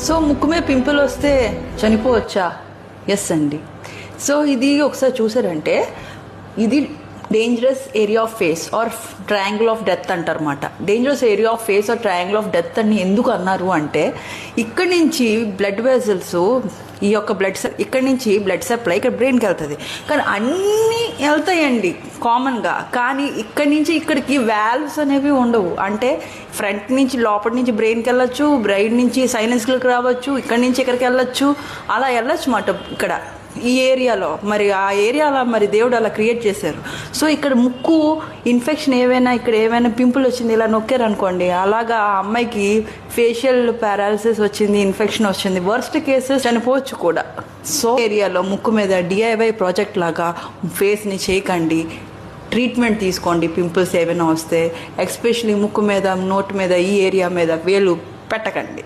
So ముక్కు మీద pimple వస్తే చనిపోవచ్చా? ఎస్ అండి. సో ఇది ఒకసారి చూసారంటే ఇది dangerous area of face or triangle of death అంటారన్నమాట. Dangerous area of face or triangle of death అని ఎందుకు అన్నారు అంటే ఇక్కడి నుంచి బ్లడ్ వెజల్స్, ఈ యొక్క ఇక్కడి నుంచి బ్లడ్ సప్లై ఇక్కడ బ్రెయిన్కి వెళ్తుంది. కానీ అన్నీ వెళ్తాయండి కామన్గా, కానీ ఇక్కడి నుంచి ఇక్కడికి వాల్వ్స్ అనేవి ఉండవు. అంటే ఫ్రంట్ నుంచి లోపల నుంచి బ్రెయిన్కి వెళ్ళొచ్చు, బ్రెయిన్ నుంచి సైనస్కి రావచ్చు, ఇక్కడి నుంచి ఇక్కడికి వెళ్ళొచ్చు, అలా వెళ్ళొచ్చు అన్నమాట. ఇక్కడ ఈ ఏరియాలో మరి ఆ ఏరియాలో మరి దేవుడు అలా క్రియేట్ చేశారు. సో ఇక్కడ ముక్కు ఇన్ఫెక్షన్ ఏవైనా, ఇక్కడ ఏమైనా పింపుల్ వచ్చింది ఇలా నొక్కారు అనుకోండి, అలాగా ఆ అమ్మాయికి ఫేషియల్ పారాలిసిస్ వచ్చింది, ఇన్ఫెక్షన్ వచ్చింది, వర్స్ట్ కేసెస్ చనిపోవచ్చు కూడా. సో ఏరియాలో ముక్కు మీద డిఐవై ప్రాజెక్ట్ లాగా ఫేస్ని చేయకండి, ట్రీట్మెంట్ తీసుకోండి. పింపుల్స్ ఏమైనా వస్తే ఎస్పెషలీ ముక్కు మీద, నోటి మీద, ఈ ఏరియా మీద వేలు పెట్టకండి.